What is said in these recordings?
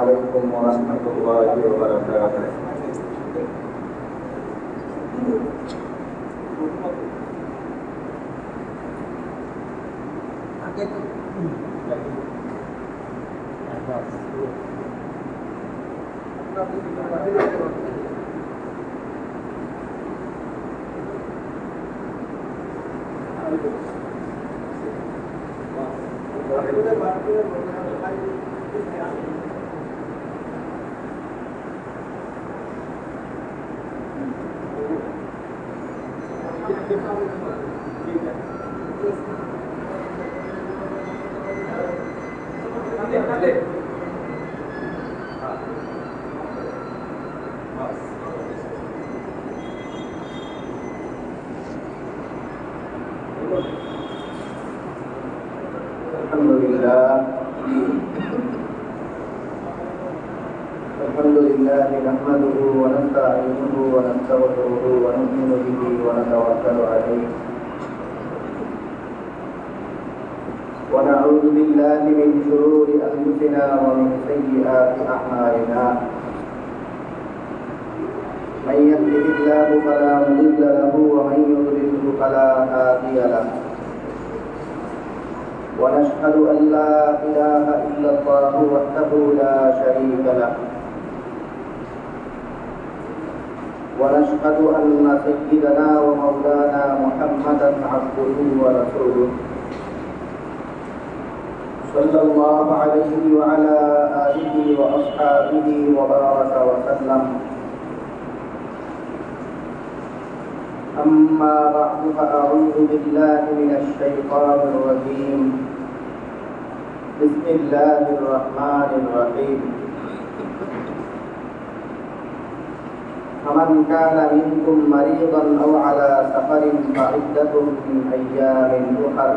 عليكم ورحمة الله وبركاته. الحمد لله نحمده ونستعينه ونستغفره ونؤمن به ونتوكل عليه ونعوذ بالله من شرور أنفسنا ومن سيئات أعمالنا من يهده الله فلا مضل له ومن يضلله فلا هادي له ونشهد أن لا إله إلا الله وحده لا شريك له ونشهد أن سيدنا ومولانا محمدا عبده ورسوله صلى الله عليه وعلى آله وأصحابه وبارك وسلم. أما بعد فأعوذ بالله من الشيطان الرجيم. بسم الله الرحمن الرحيم. فمن كان منكم مريضا أو على سفر فعدة من أيام أخر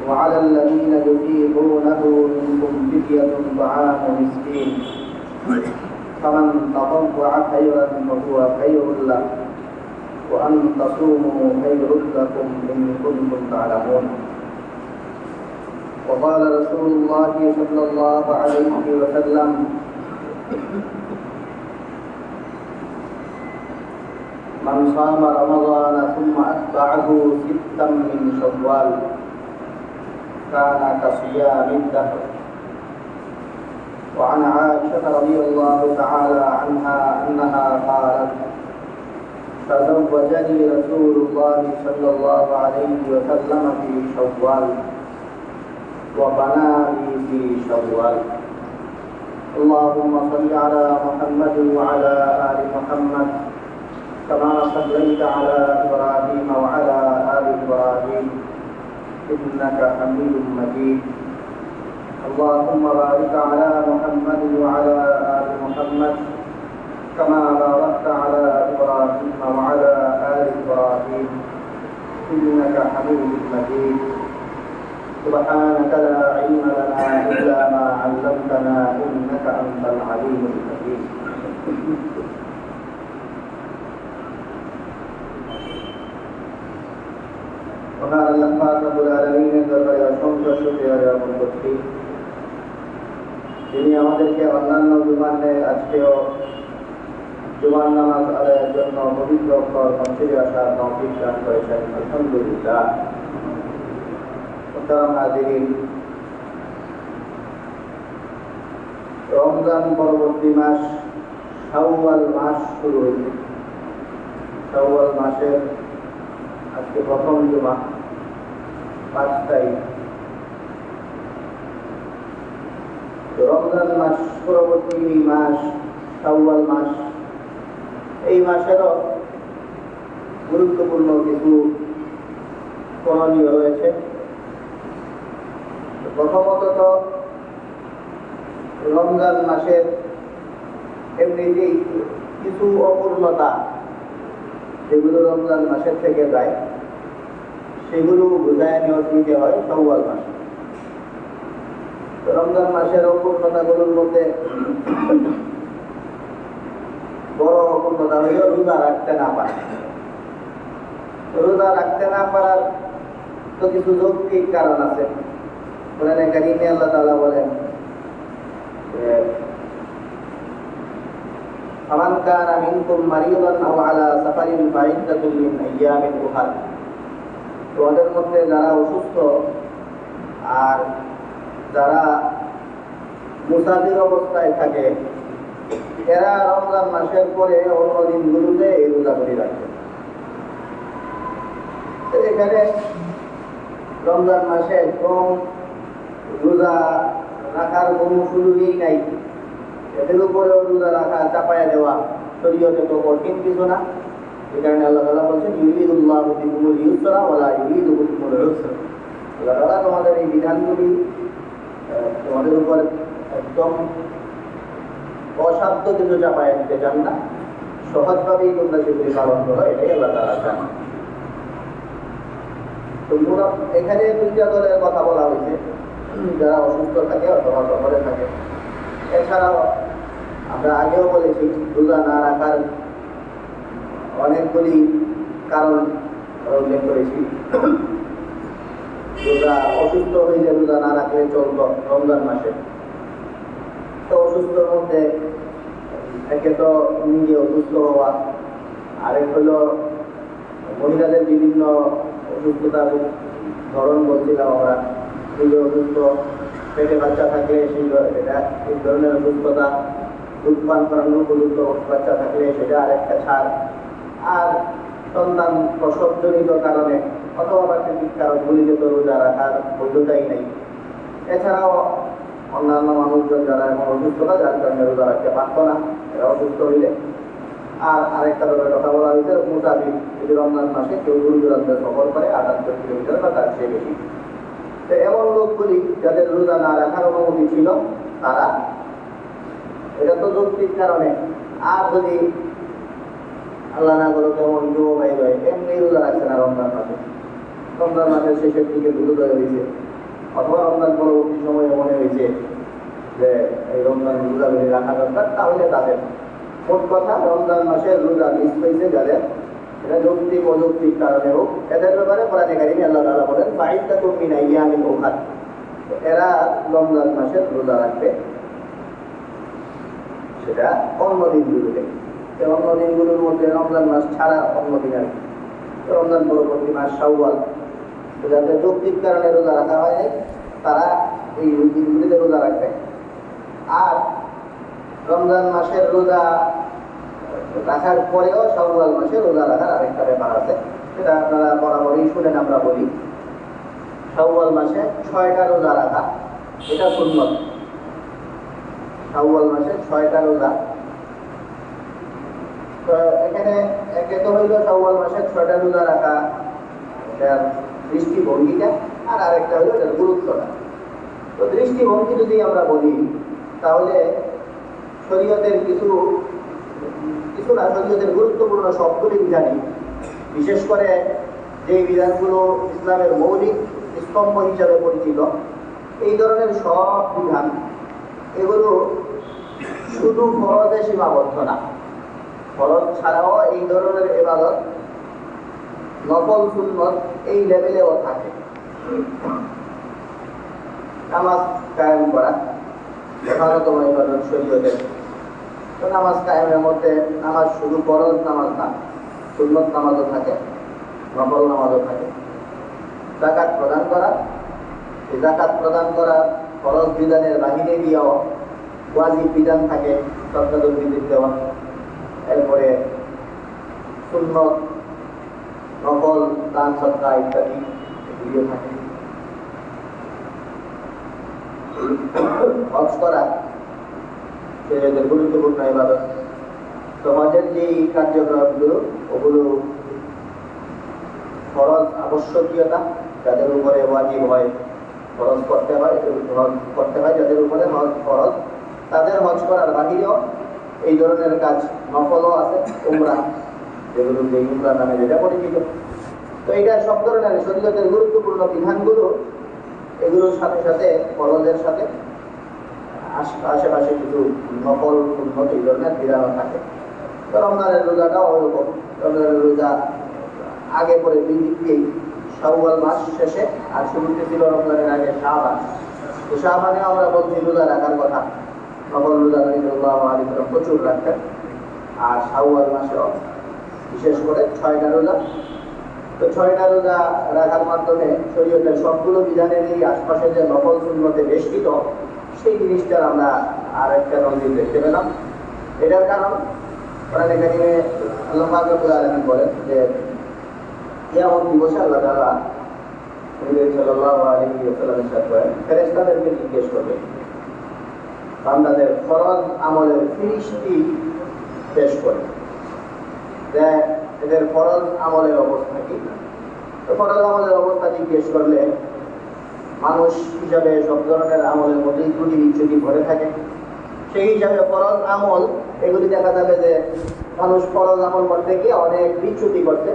وعلى الذين يطيقونه منكم فدية طعام مسكين فمن تطوع خيرا فهو خير له وأن تصوموا خير لكم إن كنتم تعلمون. وقال رسول الله صلى الله عليه وسلم من صام رمضان ثم أتبعه ستا من شوال كان كصيام الدهر. وعن عائشة رضي الله تعالى عنها أنها قالت تزوجني رسول الله صلى الله عليه وسلم في شوال وبنى لي في شوال. اللهم صل على محمد وعلى آل محمد كما صليت على إبراهيم وعلى آل إبراهيم إنك حميد مجيد. اللهم بارك على محمد وعلى آل محمد كما باركت على إبراهيم وعلى آل إبراهيم إنك حميد مجيد. سبحانك لا علم لنا إلا ما علمتنا إنك أنت العليم الحكيم. وقال الله رب العالمين দরবারে অসংখ্য শুকরিয়া জ্ঞাপন করছি যিনি আমাদেরকে অন্যান্য জুমানে আজকেও জুমার নামাজ আদায়ের জন্য পবিত্র মসজিদে আসার তৌফিক দান করেছেন। আলহামদুলিল্লাহ। মুহতারাম হাজিরিন, রমজান পরবর্তী মাস শাওয়াল মাস শুরু হয়েছে। শাওয়াল মাসের আজকে প্রথম জুমা 5 তারিখ। রমজান মাস পরবর্তী মাস শাওয়াল মাস, এই মাসেরও গুরুত্বপূর্ণ কিছু করণীয় রয়েছে। প্রথমত তো রমজান মাসের এমনিতেই কিছু অপূর্ণতা যেগুলো রমজান মাসের থেকে যায় সেগুলো বোঝায় নিতে হয় শাওয়াল মাসে। রমজান মাসের অপূর্ণতাগুলোর মধ্যে বড় অপূর্ণতা হইল রোজা রাখতে না পারা। রোজা রাখতে না পারার তো কিছু যৌক্তিক কারণ আছে। কোরআনে কারীমে আল্লাহ তাআলা বলেন যে ফামান কানা মিনকুম মারিদান আও আলা সাফারিন ফাইদ্দাতুম মিন আইয়ামিন উখার, তোমাদের মধ্যে যারা অসুস্থ আর যারা মুসাফির অবস্থায় থাকে এরা রমজান মাসের পরে অন্য দিনগুলোতে এই রোজাগুলি রাখবে। এখানে রমজান মাসে একদম রোজা রাখার কোনো সুযোগই নাই, এদের উপরেও রোজা রাখা চাপায়া দেওয়া শরীয়তে তো কঠিন কিছু না। এই কারণে আল্লাহ তাআলা বলছেন ইউরিদুল্লাহু বিকুমুল ইউসরা ওয়ালা ইউরিদু বিকুমুল উসরা। আল্লাহ তাআলা তোমাদের এই বিধানগুলি তোমাদের উপর একদম অসাধ্য কিছু চাপায়া দিতে চান না, সহজভাবেই তোমরা সেগুলি পালন করো, এটাই আল্লাহ তাআলা চান। তো এখানে দুইটা দলের কথা বলা হয়েছে, যারা অসুস্থ থাকে অথবা সফরে থাকে। এছাড়াও আমরা আগেও বলেছি রোজা না রাখার অনেকগুলি কারণ উল্লেখ করেছি। রোজা অসুস্থ হইলে রোজা না রাখলে চলতো রমজান মাসে। তো অসুস্থর মধ্যে একে তো নিজে অসুস্থ হওয়া, আরেক হলো মহিলাদের বিভিন্ন অসুস্থতার ধরন বলছিলাম আমরা, নিজে অসুস্থ, পেটে বাচ্চা থাকলে সেটা এই ধরনের অসুস্থতা, দুধ পান করানোর উপযুক্ত বাচ্চা থাকলে সেটা আরেকটা ছাড়, আর সন্তান প্রসবজনিত কারণে অথবা প্রাকৃতিক কারণগুলিতে তো রোজা রাখার বৈধতাই নেই। এছাড়াও অন্যান্য মানুষজন যারা এমন অসুস্থতা যার কারণে রোজা রাখতে পারত না, এরা অসুস্থ হইলে। আর আরেকটা দলের কথা বলা হয়েছে মুসাফির, যদি রমজান মাসে কেউ দূর দূরান্তে সফর করে 78 কিলোমিটার বা তার চেয়ে বেশি, তো এমন লোকগুলি যাদের রোজা না রাখার অনুমতি ছিল তারা, এটা তো যৌক্তিক কারণে। আর যদি আল্লাহ না করো কেমন যুব ভাই হয় এমনি রোজা রাখছে না রমজান মাসে, রমজান মাসের শেষের দিকে দুর্যোদয় হয়েছে অথবা রমজান পরবর্তী সময়ে মনে হয়েছে যে এই রমজান রোজাগুলি রাখা দরকার, তাহলে তাদের মোট কথা রমজান মাসের রোজা মিস হয়েছে যাদের, এটা যৌক্তিক অযৌক্তিক কারণে হোক, এদের ব্যাপারে কোরআনে কারীমে আল্লাহ তাআলা বলেন ফাইদ্দাতুম মিন আইয়ামিন উখার, এরা রমজান মাসের রোজা রাখবে সেটা অন্য দিনগুলোতে। অন্য দিনগুলোর মধ্যে রমজান মাস ছাড়া অন্য দিন আর কি, রমজান পরবর্তী মাস শাওয়াল, যাদের যৌক্তিক কারণে রোজা রাখা হয় তারা এই দিনগুলিতে রোজা রাখবে। আর রমজান মাসের রোজা রাখার পরেও শাওয়াল মাসে রোজা রাখার আরেকটা ব্যাপার আছে, সেটা আপনারা বরাবরই শুনেন, আমরা বলি শাওয়াল মাসে 6টা রোজা রাখা, এটা সুন্নত। শাওয়াল মাসে 6টা রোজা, তো এখানে একে তো হইল শাওয়াল মাসে 6টা রোজা রাখা এটার দৃষ্টিভঙ্গিটা, আর আরেকটা হইল এটার গুরুত্বটা। তো দৃষ্টিভঙ্গি যদি আমরা বলি তাহলে শরীয়তের কিছু না, শরীয়তের গুরুত্বপূর্ণ সবগুলি বিধানই, বিশেষ করে যে বিধানগুলো ইসলামের মৌলিক স্তম্ভ হিসাবে পরিচিত, এই ধরনের সব বিধান এগুলো শুধু ফরজে সীমাবদ্ধ না, ফরজ ছাড়াও এই ধরনের ইবাদত নফল সুন্নত এই লেভেলেও থাকে। নামাজ কায়েম করা প্রধানতম ইবাদত শরীয়তের। তো নামাজ কায়েমের মধ্যে নামাজ শুধু ফরজ নামাজ না, সুন্নত নামাজও থাকে, নফল নামাজও থাকে। যাকাত প্রদান করা, এই যাকাত প্রদান করা ফরজ বিধানের বাহিরে দিয়েও ওয়াজিব বিধান থাকে, সরকার বিধি দেওয়া। এরপরে সুন্নত, নফল, দান সদকা ইত্যাদি এগুলিও থাকে। হজ করা সেটাদের গুরুত্বপূর্ণ ইবাদত। সমাজের যে কার্যক্রমগুলো ওগুলো ফরজ আবশ্যকীয়তা, যাদের উপরে ওয়াজিব হয় ফরজ করতে হয়, হজ করতে হয়, যাদের উপরে হজ ফরজ তাদের হজ করার বাহিরেও এই ধরনের কাজ নফলও আছে, উমরা, যেগুলো যে উমরা নামে যেটা পরিচিত। তো এইটা সব ধরনের শরীয়তের গুরুত্বপূর্ণ বিধানগুলো, এগুলোর সাথে সাথে ফরজের সাথে আশেপাশে কিছু নকল উন্নত এই ধরনের বিধানও থাকে। তো রমজানের রোজাটাও ওরকম, রমজানের রোজা আগে পরে দুই দিক দিয়েই, শাওয়াল মাস শেষে আর শুরুতে ছিল রমজানের আগে শাবান, তো শাবানে আমরা বলছি রোজা রাখার কথা, নফল রোজা নবী সাল্লাল্লাহু আলাইহি ওয়াসাল্লাম প্রচুর রাখতেন। আর শাওয়াল মাসেও বিশেষ করে 6টা রোজা। তো 6টা রোজা রাখার মাধ্যমে শরীয়তের সবগুলো বিধানের এই আশপাশে যে নফল সুন্নতে বেষ্টিত, সেই জিনিসটার আমরা আর একটা নজির দেখতে পেলাম। এটার কারণ কোরআনে কারিমে আল্লাহ পাক রব্বুল আলামিন বলেন যে কিয়ামত দিবসে আল্লাহ তাআলা নবী সাল্লাল্লাহু আলাইহি ওয়াসাল্লামের সাথে ফেরেশতাদেরকে জিজ্ঞেস করবে, বান্দাদের ফরজ আমলের ফিরিস্তি পেশ করে যে এদের ফরজ আমলের অবস্থা কি। তো ফরজ আমলের অবস্থা জিজ্ঞেস করলে মানুষ হিসাবে সব ধরনের আমলের মধ্যেই ত্রুটি বিচ্যুতি ভরে থাকে। সেই হিসাবে ফরজ আমল এগুলি দেখা যাবে যে মানুষ ফরজ আমল করতে গিয়ে অনেক বিচ্যুতি করছে।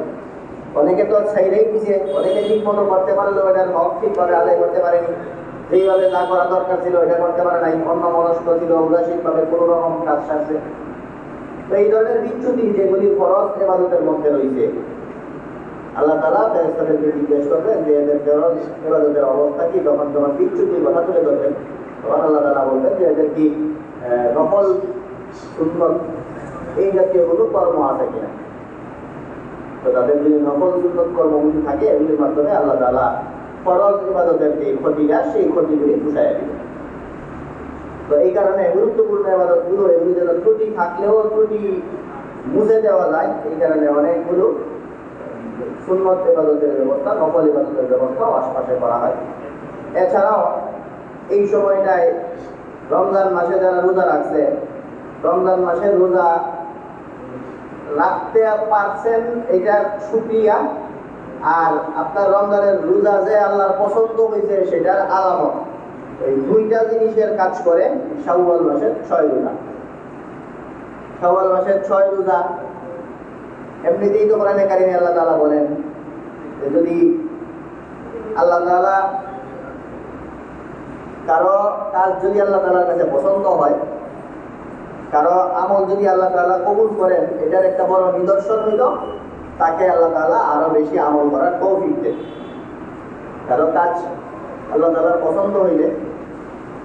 অনেকে তো ছাইরেই দিছে, অনেকে ঠিক মতো করতে পারলেও এটার হক ঠিকভাবে আদায় করতে পারেনি, যেইভাবে যা করা দরকার ছিল এটা করতে পারে নাই, অন্য মনস্ক ছিল, উদাসীনভাবে কোনো রকম কাজ সারছে। তো এই ধরনের বিচ্যুতি যেগুলি ফরজ ইবাদতের মধ্যে রয়েছে, আল্লাহ তাআলা ফেরেশতাদেরকে জিজ্ঞেস করবেন যে এদের ফরজ ইবাদতের অবস্থা কি। তখন যখন বিচ্যুতির কথা তুলে ধরবেন, তখন আল্লাহ তাআলা বলবেন যে এদের কি নফল সুন্নত এই জাতীয় কোনো কর্ম আছে কিনা। তো তাদের যদি নফল সুন্নত কর্মগুলি থাকে, এগুলির মাধ্যমে আল্লাহ তাআলা ফরজ ইবাদতের যে ক্ষতিটা, সেই ক্ষতিগুলি পুষাইয়া দিবেন। তো এই কারণে গুরুত্বপূর্ণ ইবাদতগুলো এগুলি যেন ত্রুটি থাকলেও ত্রুটি মুছে দেওয়া যায়, এই কারণে অনেকগুলো সুন্নত ইবাদতের ব্যবস্থা, নফল ইবাদতের ব্যবস্থা আশপাশে করা হয়। এছাড়াও এই সময়টায় রমজান মাসে যারা রোজা রাখছে, রমজান মাসে রোজা রাখতে পারছেন এটার শুকরিয়া, আর আপনার রমজানের রোজা যে আল্লাহর পছন্দ হয়েছে সেটার আলামত, এই দুইটা জিনিসের কাজ করে শাওয়াল মাসের 6 রোজা। শাওয়াল মাসের 6 রোজা এমনিতেই তো কোরআনে কারিমে আল্লাহ তাআলা বলেন যে যদি আল্লাহ তাআলা কারো কাজ যদি আল্লাহ তাআলার কাছে পছন্দ হয়, কারো আমল যদি আল্লাহ তাআলা কবুল করেন, এটার একটা বড় নিদর্শন হইল তাকে আল্লাহ তাআলা আরো বেশি আমল করার তৌফিক দেন। কারো কাজ আল্লাহ তাআলার পছন্দ হইলে,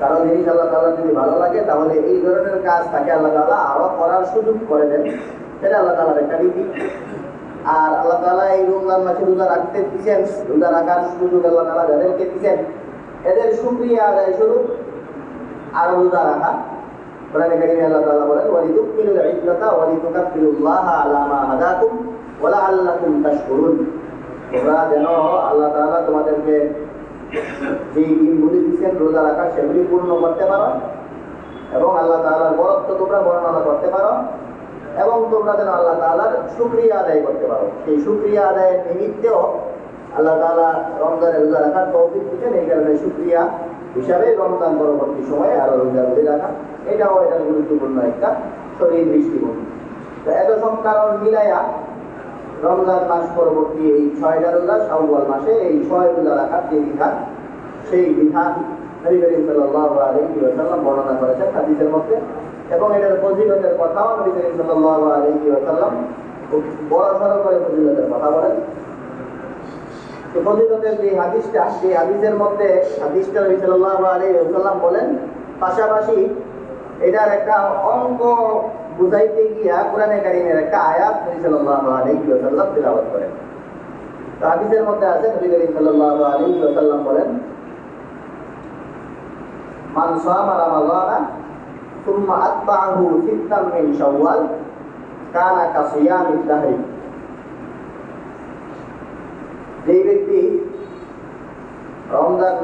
কারো জিনিস আল্লাহ তাআলার যদি ভালো লাগে, তাহলে এই ধরনের কাজ তাকে আল্লাহ তাআলা আরো করার সুযোগ করে দেন। এটা আল্লাহ তাআলার একটা রীতি। আর আল্লাহ তাআলা এই রমজান মাসে রোজা রাখতে দিয়েছেন, রোজা রাখার সুযোগ আল্লাহ তাআলা যাদেরকে দিয়েছেন, এদের শুকরিয়া আদায় স্বরূপ আরো রোজা রাখা। কোরআনে কারিমে আল্লাহ তাআলা বলেন ওয়ালিতুকমিলুল ইদ্দাতা ওয়ালিতুকাব্বিরুল্লাহা আলা মা হাদাকুম ওয়া লাআল্লাকুম তাশকুরুন। তোমরা যেন আল্লাহ তাআলা তোমাদেরকে যে দিনগুলি দিয়েছেন রোজা রাখা, সেগুলি পূর্ণ করতে পারো, এবং আল্লাহ তাআলার বরত্ব তোমরা বর্ণনা করতে পারো, এবং তোমরা যেন আল্লাহ তাআলার শুকরিয়া আদায় করতে পারো। সেই শুকরিয়া আদায়ের নিমিত্তেও আল্লাহ তাআলা রমজানের রোজা রাখার তৌফিক দিয়েছেন। এই কারণে শুকরিয়া হিসাবে রমজান পরবর্তী সময়ে আরো রোজাগুলি রাখা, এটাও এটা গুরুত্বপূর্ণ একটা শরীর দৃষ্টিভঙ্গি। তো এত সব কারণ মিলাইয়া রমজান মাস পরবর্তী এই 6টা রোজা, শাওয়াল মাসে এই 6 রোজা রাখার যে বিধান, সেই বিধান নবী করিম সাল্লাল্লাহু আলাইহি ওয়াসাল্লাম বর্ণনা করেছেন হাদিসের মধ্যে, এবং এটার ফজিলতের কথাও নবী করিম সাল্লাল্লাহু আলাইহি ওয়াসাল্লাম খুব বড়সড় করে ফজিলতের কথা বলেন। তো ফজিলতের যে হাদিসটা, সেই হাদিসের মধ্যে হাদিসটা নবী সাল্লাল্লাহু আলাইহি ওয়াসাল্লাম বলেন, পাশাপাশি এটার একটা অঙ্ক বুঝাইতে গিয়া কোরআনে কারিমের একটা আয়াত নবী সাল্লাল্লাহু আলাইহি ওয়াসাল্লাম তিলাওয়াত করেন। তো হাদিসের মধ্যে আছে নবী করিম সাল্লাল্লাহু আলাইহি ওয়াসাল্লাম বলেন, মান সামা রমাদানা সুম্মা আতবাহু সিত্তাম মিন শাওয়াল কানা কাসিয়ামিদ দাহরি। যেই ব্যক্তি রমজান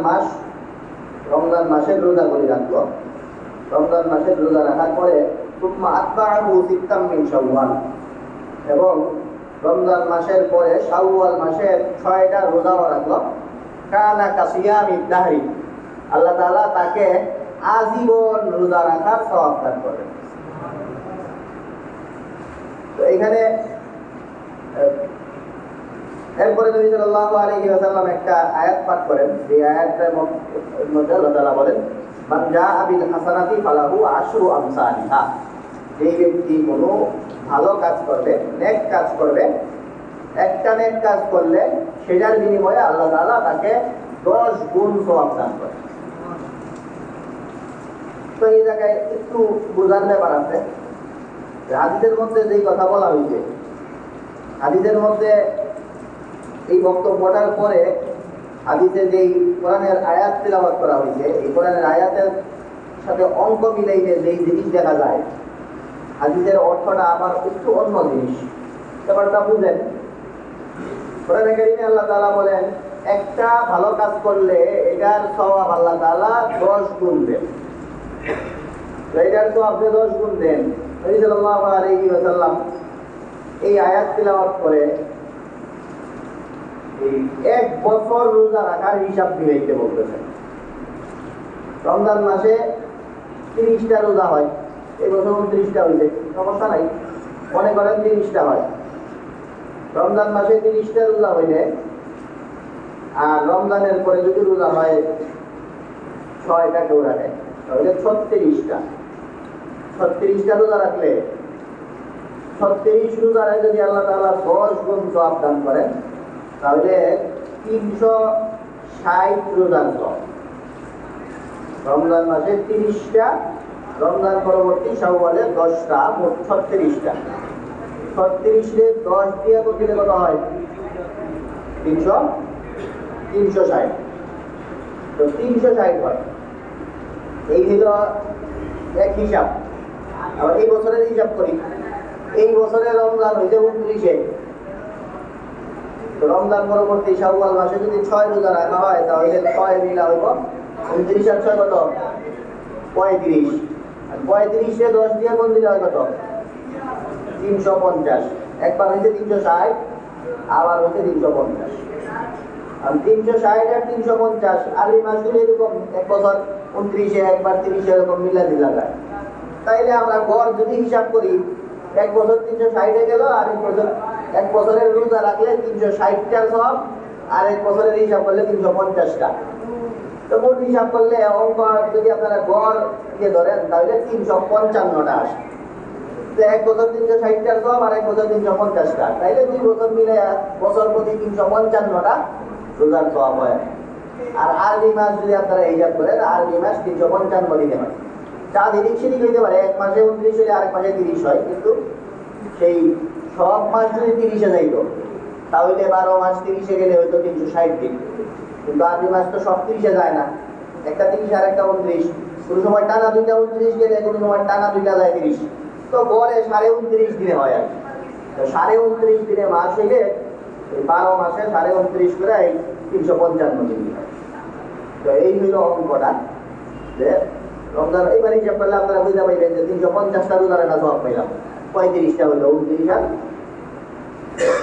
মাসের রোজাগুলি রাখলো, রমজান মাসের রোজা রাখার পরে সুম্মা আতবাহু সিত্তাম মিন শাওয়াল, এবং রমজান মাসের পরে শাওয়াল মাসের 6টা রোজাও রাখলো, কানা কাসিয়ামিদ দাহরি, আল্লাহ তাআলা তাকে আজীবন রোজা রাখার সওয়াব দান করবেন। তো এখানে এরপরে নবী সাল্লাল্লাহু আলাইহি ওয়াসাল্লাম একটা আয়াত পাঠ করেন, যে আয়াতটার মধ্যে আল্লাহ তাআলা বলেন, মান জাআ বিল হাসানাতি ফালাহু আশরু আমসালিহা। যে ব্যক্তি কোনো ভালো কাজ করবে, নেক কাজ করবে, একটা নেক কাজ করলে সেটার বিনিময়ে আল্লাহ তাআলা তাকে 10 গুণ সওয়াব দান করেন। তো এই জায়গায় একটু বোঝার ব্যাপার আছে। হাদিসের মধ্যে যেই কথা বলা হয়েছে, হাদিসের মধ্যে এই বক্তব্যটার পরে হাদিসে যেই কোরআনের আয়াত তিলাওয়াত করা হয়েছে, এই কোরআনের আয়াতের সাথে অঙ্ক মিলাইলে যেই জিনিস দেখা যায়, হাদিসের অর্থটা আবার একটু অন্য জিনিস। ব্যাপারটা বুঝেন। কোরআনে কারিমে আল্লাহ তাআলা বলেন, একটা ভালো কাজ করলে এটার সওয়াব আল্লাহ তাআলা 10 গুণ দেন। এটার সওয়াব 10 গুণ দেন। নবী সাল্লাল্লাহু আলাইহি ওয়াসাল্লাম এই আয়াত তিলাওয়াত করে এই 1 বছর রোজা রাখার হিসাব মিলাইতে বলতেছেন। রমজান মাসে 30টা রোজা হয়, এই বছর 29টা হইছে, সমস্যা নাই, মনে করেন 30টা হয়। রমজান মাসে 30টা রোজা হইলে, আর রমজানের পরে যদি রোজা হয় 6টা কেউ রাখে, তাহলে 36টা। 36টা রোজা রাখলে 36 রোজায় যদি আল্লাহ তাআলা 10 গুণ সওয়াব দান করেন, তাহলে 360 রোজার সওয়াব। রমজান মাসে 30টা, রমজান পরবর্তী শাওয়ালে 10টা, মোট 36টা। 36 রে 10 দিয়ে করলে কত হয়? 360। তো 360 হয়। এই হলো এক হিসাব। আবার এই বছরের হিসাব করি, এই বছরে রমজান হইতে 29-এ, তো রমজান পরবর্তী শাওয়াল মাসে যদি 6 রোজা রাখা হয়, তাহলে 6 মিলা হইব 29 আর 6 কত? 35। আর 35 রে 10 দিয়ে কোন দিলে হয় কত? 350। একবার হইছে 360, আবার হইছে 350। আর 360 আর 350 আরবি মাসগুলো এরকম এক বছর 29-এ, একবার 30-এ, এরকম মিলা দিলা যায়। তাইলে আমরা গড় যদি হিসাব করি, এক বছর 360-এ গেল, আর এক বছরের রোজা রাখলে 360টার সওয়াব, আর এক বছরের হিসাব করলে 350টা। তো মোট হিসাব করলে অঙ্ক যদি আপনারা গড় দিয়ে ধরেন, তাহলে 355টা আসে। তো এক বছর 360টার সওয়াব, আর এক বছর 350টা, তাইলে 2 বছর মিলে বছর প্রতি 355টা রোজার সওয়াব হয়। আর আরবি মাস যদি আপনারা হিসাব করেন, আরবি মাস 355 দিনে হয়। যা দিক সেদিক হইতে পারে, এক মাসে 29 হলে আরেক মাসে 30 হয়, কিন্তু সেই সব মাস যদি 30-এ যাইতো, তাহলে 12 মাস 30-এ গেলে হয়তো 360 দিন। কিন্তু আরবি মাস তো সব 30-এ যায় না, একটা 30 আর একটা 29। কোনো সময় টানা 2টা 29 গেলে, কোনো সময় টানা 2টা যায় 30। তো গড়ে 29.5 দিনে হয় আর কি। তো 29.5 দিনে মাস হইলে 12 মাসে 29.5 করে 355 দিন হয়। তো এই হইল অঙ্কটা, যে রমজান এবার হিসাব করলে আপনারা বুঝতে পারবেন যে 350টা রোজার একটা সওয়াব পাইলাম। 35টা হইলো 29 আর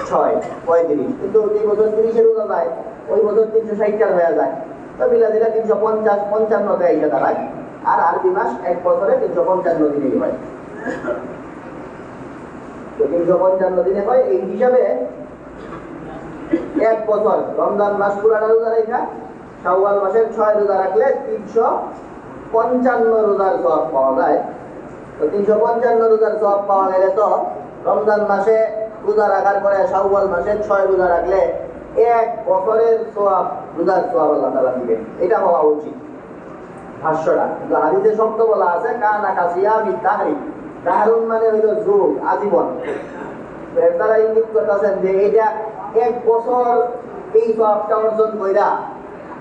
6, 35। কিন্তু যে বছর 30-এ রোজা যায়, ওই বছর 360টার হয়ে যায়। তো মিলা দিলে 350, 55তে এসে দাঁড়ায়। আর আরবি মাস এক বছরে 355 দিনেই হয়। তো 355 দিনে হয়। এই হিসাবে এক বছর রমজান মাস পুরাটা রোজা রেখা, শাওয়াল মাসের 6 রোজা রাখলে 355 রোজার সওয়াব পাওয়া যায়। তো 355 রোজার সওয়াব পাওয়া গেলে, তো রমজান মাসে রোজা রাখার পরে শাওয়াল মাসে 6 রোজা রাখলে 1 বছরের সওয়াব, রোজার সওয়াব আল্লাহ তাআলা দিবেন। এটা হওয়া উচিত ভাষ্যটা। কিন্তু হাদিসে শব্দ বলা আছে কানা কাসিয়ামি দাহরি। দাহরুন মানে হইল যুগ, আজীবন। এর দ্বারা ইঙ্গিত করতেছেন যে এটা 1 বছর এই সওয়াবটা অর্জন কইরা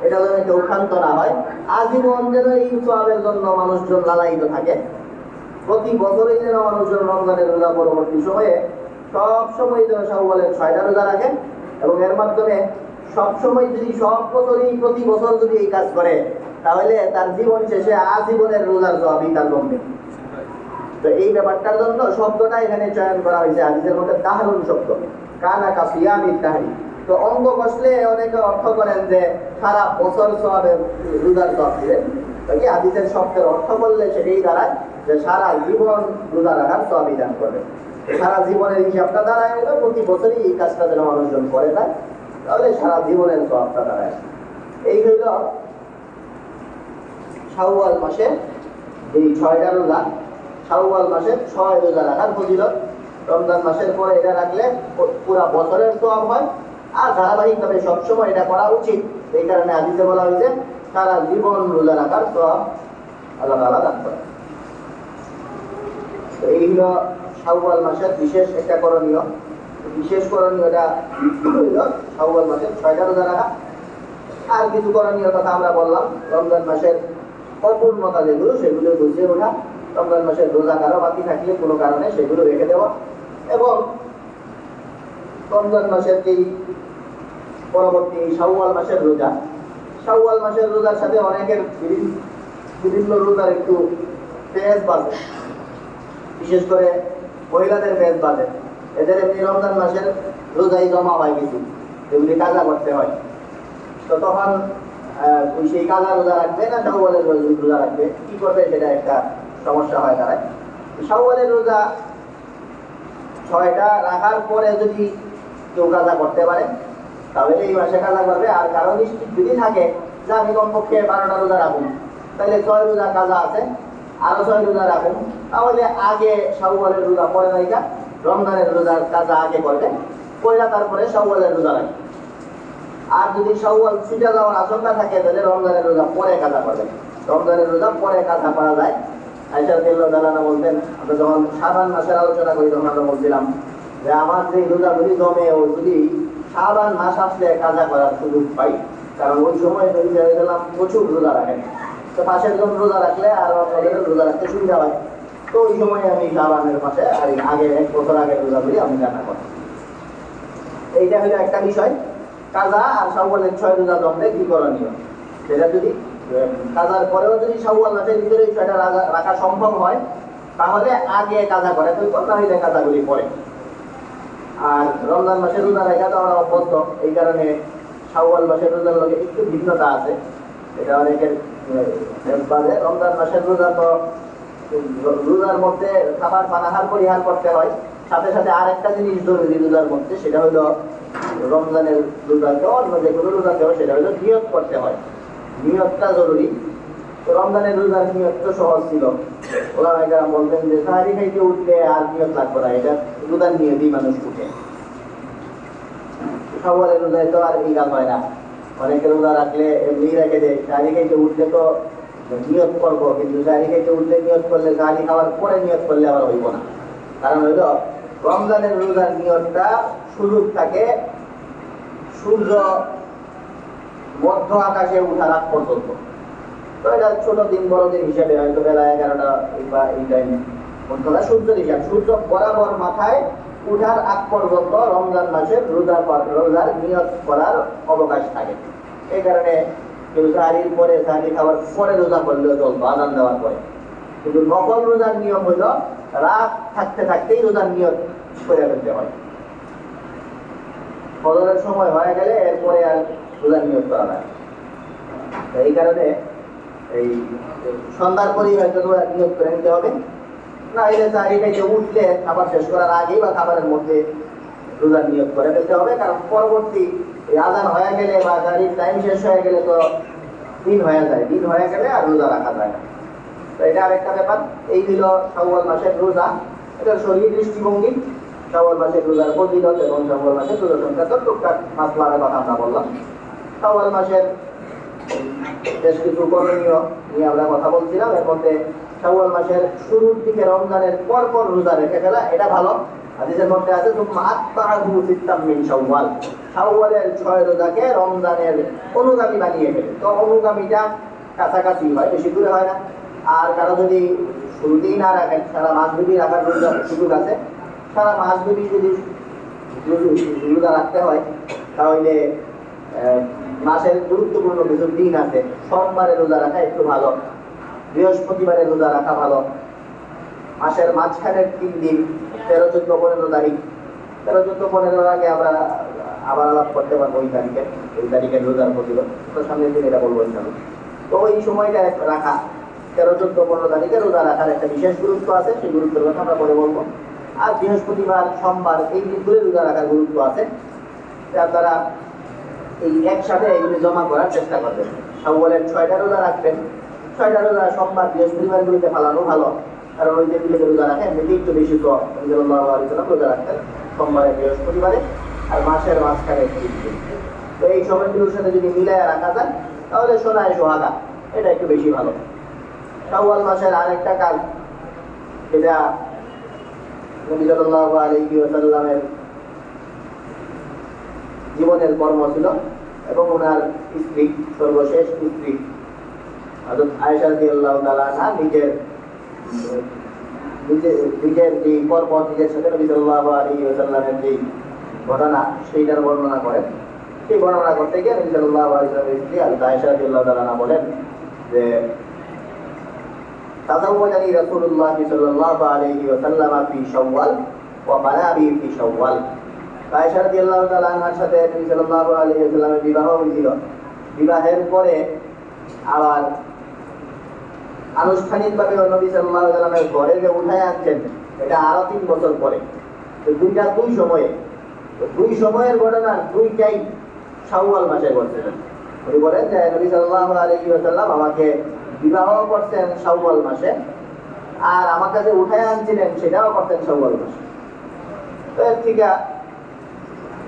এটা যেন কেউ ক্ষান্ত না হয়, আজীবন যেন এই সওয়াবের জন্য মানুষজন লালায়িত থাকে। প্রতি বছরই যেন মানুষজন রমজানের রোজা পরবর্তী সময়ে সব সময় যেন শাওয়ালের 6টা রোজা রাখে, এবং এর মাধ্যমে সব সময় যদি সব বছরই প্রতি বছর যদি এই কাজ করে, তাহলে তার জীবন শেষে আজীবনের রোজার সওয়াবই তার জমবে। তো এই ব্যাপারটার জন্য শব্দটা এখানে চয়ন করা হয়েছে হাদিসের মধ্যে দাহরুন শব্দ, কানা কাসিয়ামি দাহরি। তো অঙ্গ কষলে অনেকে অর্থ করেন যে সারা বছর সওয়াবের রোজার সওয়াব দিবেন। তো কি হাদিসের শব্দের অর্থ বললে সেটাই দাঁড়ায় যে সারা জীবন রোজা রাখার সওয়াব দান করবে। সারা জীবনের হিসাবটা দাঁড়ায় হলো প্রতি বছরই এই কাজটা যেন মানুষজন করে দেয়, তাহলে সারা জীবনের সওয়াবটা দাঁড়ায়। এই হইল শাওয়াল মাসে এই 6টা রোজা, শাওয়াল মাসে 6 রোজা রাখার ফজিলত। রমজান মাসের পরে এটা রাখলে পুরা বছরের সওয়াব হয়, আর ধারাবাহিকভাবে সবসময় এটা করা উচিত। এই কারণে হাদিসে বলা হয়েছে সারা জীবন রোজা রাখার সওয়াব আল্লাহ তাআলা দান করেন। তো এই হলো শাওয়াল মাসের বিশেষ একটা করণীয়। বিশেষ করণীয়টা হইল শাওয়াল মাসের 6টা রোজা রাখা। আর কিছু করণীয় কথা আমরা বললাম, রমজান মাসের অপূর্ণতা যেগুলো সেগুলো বুঝিয়ে ওঠা, রমজান মাসের রোজা কারো বাকি থাকলে কোনো কারণে সেগুলো রেখে দেওয়া, এবং রমজান মাসের যেই পরবর্তী শাওয়াল মাসের রোজা, শাওয়াল মাসের রোজার সাথে অনেকের বিভিন্ন রোজার একটু পেঁয়াজ বাজে, বিশেষ করে মহিলাদের পেঁয়াজ বাজে। এদের এমনি রমজান মাসের রোজাই জমা হয় কিছু, এগুলি কাজা করতে হয়। তো তখন সেই কাজা রোজা রাখবে না শাওয়ালের রোজা রাখবে, কি করবে সেটা একটা সমস্যা হয় দাঁড়ায়। শাওয়ালের রোজা 6টা রাখার পরে যদি কেউ কাজা করতে পারে তাহলে এই মাসে কাজা করবে। আর কারো নিশ্চিত যদি থাকে যে আমি কমপক্ষে 12টা রোজা রাখুন, তাহলে 6 রোজা কাজা আছে, আরো 6 রোজা রাখুন, তাহলে আগে শাওয়ালের রোজা পরে রাখা, রমজানের রোজার কাজা আগে করবে, পয়লা তারপরে শাওয়ালের রোজা রাখবে। আর যদি শাওয়াল ছুটে যাওয়ার আশঙ্কা থাকে তাহলে রমজানের রোজা পরে কাজা করবে। রমজানের রোজা পরে কাজা করা যায়। আয়েশা রাদিয়াল্লাহু তাআলা বলতেন, আমরা যখন শাবান মাসের আলোচনা করি তখন আমরা বলছিলাম যে আমার যে রোজাগুলি জমে ও যদি শাবান মাস আসলে কাজা করার সুযোগ পাই, কারণ ওই সময় প্রচুর রোজা রাখেন, তো পাশের জন রোজা রাখলে আর অন্যদের রোজা রাখতে সুবিধা হয়। তো ওই সময় আমি শাবানের মাসে আর আগে 1 বছর আগের রোজাগুলি আমি কাজা করি। এইটা হলো একটা বিষয়। কাজা আর শাওয়ালের 6 রোজা জমলে কি করণীয়, সেটা যদি কাজার পরেও যদি শাওয়াল মাসের ভিতরে 6টা রাখা সম্ভব হয় তাহলে আগে কাজা করে ফেলবো, নাহলে কাজাগুলি পরে। আর রমজান মাসের রোজা রাখা তো আমরা অভ্যস্ত, এই কারণে শাওয়াল মাসের রোজার লগে একটু ভিন্নতা আছে, এটা অনেকের বাজে। রমজান মাসের রোজা তো রোজার মধ্যে খাবার পানাহার পরিহার করতে হয়, সাথে সাথে আরেকটা জিনিস জরুরি রোজার মধ্যে, সেটা হলো রমজানের রোজাতেও অন্য যে কোনো রোজাতেও সেটা হলো নিয়ত করতে হয়। নিয়তটা জরুরি। তো রমজানের রোজার নিয়ত তো সহজ ছিল, ওলামায়ে কেরাম বলতেন যে সাহারি খাইতে উঠলে আর নিয়ত লাগবে না, এটা রোজার নিয়তেই মানুষ উঠে। শাওয়ালের রোজায় তো আর এই কাজ হয় না, অনেকে রোজা রাখলে এমনি রেখে দেয়, সাহারি খাইতে উঠলে তো নিয়ত করবো, কিন্তু সাহারি খাইতে উঠলে নিয়ত করলে সাহারি খাওয়ার পরে নিয়ত করলে আবার হইব না। কারণ হইল রমজানের রোজার নিয়তটা সুযোগ থাকে সূর্য মধ্য আকাশে উঠার আগ পর্যন্ত। তো এটা ছোট দিন বড় দিন হিসাবে হয়তো বেলা 11টা বা এই টাইমে মধ্যটা সূর্যের হিসাব, সূর্য বরাবর মাথায় উঠার আগ পর্যন্ত রমজান মাসের রোজার নিয়ত করার অবকাশ থাকে। এই কারণে কেউ সাহারির পরে, সাহারি খাওয়ার পরে রোজা করলেও চলতো আজান দেওয়ার পরে। কিন্তু নকল রোজার নিয়ম হইল রাত থাকতে থাকতেই রোজার নিয়ত করে ফেলতে হয়। ফজরের সময় হয়ে গেলে এরপরে আর রোজার নিয়ত করা যায়। এই কারণে এই সন্ধ্যার পরেই হয়তো রোজার নিয়ত করে নিতে হবে, না এলে সাহারি খাইতে উঠলে খাবার শেষ করার আগেই বা খাবারের মধ্যে রোজার নিয়ত করে ফেলতে হবে। কারণ পরবর্তী আজান হয়ে গেলে বা সাহারির টাইম শেষ হয়ে গেলে তো দিন হয়ে যায়, দিন হয়ে গেলে আর রোজা রাখা যায় না। তো এটা আরেকটা ব্যাপার। এই হলো শাওয়াল মাসের রোজা, এটা শরীর দৃষ্টিভঙ্গি, শাওয়াল মাসের রোজার ফজিলত এবং শাওয়াল মাসের রোজা সংক্রান্ত টুকটাক মাসলার কথা আমরা বললাম। শাওয়াল মাসের বেশ কিছু করণীয় নিয়ে আমরা কথা বলছিলাম। এর মধ্যে শাওয়াল মাসের শুরুর দিকে রমজানের পর পর রোজা রেখে ফেলা, এটা ভালো। হাদিসের মধ্যে আছে তুম্মা আতবাহু সিত্তাম মিন শাওয়াল, শাওয়ালের 6 রোজাকে রমজানের অনুগামী বানিয়ে ফেলে। তো অনুগামীটা কাছাকাছি হয়, বেশি দূরে হয় না। আর কারো যদি শুরুতেই না রাখেন, সারা মাসব্যাপী রাখার সুযোগ আছে, সারা মাসব্যাপী যদি রোজা রাখতে হয় তাহলে মাসের গুরুত্বপূর্ণ কিছু দিন আছে। সোমবারে রোজা রাখা একটু ভালো, বৃহস্পতিবারে রোজা রাখা ভালো, মাসের মাঝখানের 3 দিন 13, 14, 15 তারিখ, 13, 14, 15 আগে আমরা আবার আলাপ করতে পারবো ওই তারিখের রোজার ফজিলত, তো সামনের দিন এটা বলবো ইনশাআল্লাহ। তো ওই সময়টা রাখা 13, 14, 15 তারিখে রোজা রাখার একটা বিশেষ গুরুত্ব আছে, সেই গুরুত্বের কথা আমরা পরে বলবো। আর বৃহস্পতিবার, সোমবার এই দিনগুলো রোজা রাখার গুরুত্ব আছে। আপনারা এই একসাথে এইগুলি জমা করার চেষ্টা করবেন। শাওয়ালের 6টা রোজা রাখবেন, 6টা রোজা সোমবার বৃহস্পতিবার গুলিতে ফালানো ভালো, কারণ ওই দিনগুলিতে রোজা রাখেন এমনিতেই একটু বেশি তো রোজা রাখতেন সোমবারে বৃহস্পতিবারে, আর মাসের মাঝখানে 3 দিন। তো এই সময়গুলোর সাথে যদি মিলাইয়া রাখা যায় তাহলে সোনায় সোহাগা, এটা একটু বেশি ভালো। শাওয়াল মাসের আরেকটা কাজ, এটা নবী সাল্লাল্লাহু আলাইহি ওয়াসাল্লামের জীবনের কর্ম ছিল এবং ওনার স্ত্রী, সর্বশেষ স্ত্রী হযরত আয়েশা রাদিয়াল্লাহু তাআলা আনহা নিজের যে কর্ম, নিজের সাথে নবী সাল্লাল্লাহু আলাইহি ওয়াসাল্লামের যে ঘটনা সেইটার বর্ণনা করেন। সেই বর্ণনা করতে গিয়ে নবী সাল্লাল্লাহু আলাইহি ওয়াসাল্লামের স্ত্রী হযরত আয়েশা রাদিয়াল্লাহু তাআলা আনহা বলেন যে তাযাওয়াজানি রাসূলুল্লাহ সাল্লাল্লাহু আলাইহি ওয়াসাল্লাম ফি শাওয়াল ওয়া বানাবি ফি শাওয়াল। আয়েশা রাদিয়াল্লাহু তাআলা আনহার সাথে নবী সাল্লাল্লাহু আলাইহি ওয়াসাল্লামের বিবাহ হয়েছিল। বিবাহের পরে আবার আনুষ্ঠানিকভাবে নবী সাল্লাল্লাহু আলাইহি ওয়াসাল্লামের ঘরে যে উঠায় আনছেন এটা আরো 3 বছর পরে। তো দুই সময়ের ঘটনা দুইটাই শাওয়াল মাসে ঘটছিলেন। উনি বলেন যে নবী সাল্লাল্লাহু আলাইহি ওয়াসাল্লাম আমাকে বিবাহ করতেন শাওয়াল মাসে, আর আমার কাছে উঠায় আনছিলেন সেটাও করতেন শাওয়াল মাসে। তো এর থেকে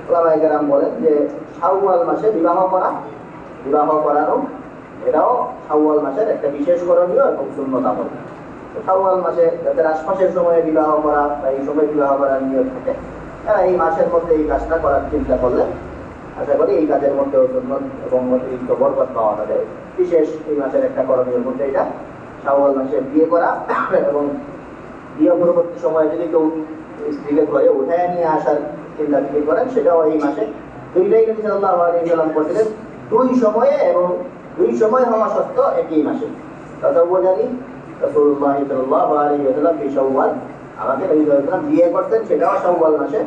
ওলামায়ে কেরাম বলেন যে শাওয়াল মাসে বিবাহ করানো এটাও শাওয়াল মাসের একটা বিশেষ করণীয় এবং সুন্নত আমল। শাওয়াল মাসে যাদের আশপাশের সময়ে বিবাহ করা বা এই সময় বিবাহ করার নিয়ম থাকে, তারা এই মাসের মধ্যে এই কাজটা করার চিন্তা করলে আশা করি এই কাজের মধ্যেও সুন্নত এবং অতিরিক্ত বরকত পাওয়া যাবে। বিশেষ এই মাসের একটা করণীয় মধ্যে এটা শাওয়াল মাসে বিয়ে করা এবং বিয়ে পরবর্তী সময়ে যদি কেউ স্ত্রীকে ঘরে উঠায় নিয়ে আসার চিন্তা যদি করেন সেটাও এই মাসে দুইটাই নবী সাল্লাল্লাহু আলাইহি ওয়াসাল্লাম করছিলেন, দুই সময়ে এবং দুই সময় হওয়া সত্ত্বেও একই মাসে। তাযাওয়াজানি রাসূলুল্লাহ সাল্লাল্লাহু আলাইহি ওয়াসাল্লাম ফি শাওয়াল, আমাকে নবী সাল্লাল্লাহু আলাইহি ওয়াসাল্লাম বিয়ে করতেন সেটাও শাওয়াল মাসে,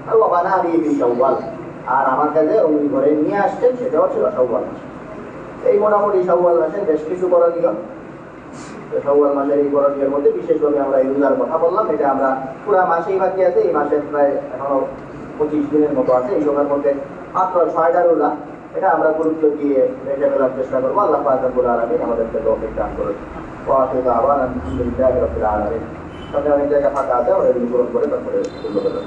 আর ওয়া বানাবি ফি শাওয়াল, আর আমার কাছে উনি ঘরে নিয়ে আসতেন সেটাও ছিল শাওয়াল মাসে। এই মোটামুটি শাওয়াল মাসের বেশ কিছু করণীয়। শাওয়াল মাসের এই করণীয়ের মধ্যে বিশেষভাবে আমরা এই রোজার কথা বললাম, এটা আমরা পুরো মাসেই বাকি আছে। এই মাসের প্রায় এখনো 25 দিনের মতো আছে। এই সময়ের মধ্যে মাত্র 6টা রোজা, এটা আমরা গুরুত্ব দিয়ে রেখে ফেলার চেষ্টা করবো। আল্লাহ পাক রব্বুল আলামিন আমাদেরকে তৌফিক দান করুন। ওয়া আখিরু দাওয়ানা আলহামদুলিল্লাহি রাব্বিল আলামিন। সামনে অনেক জায়গা ফাঁকা আছে, আমরা এগুলো পূরণ করে তারপরে শুরু করব।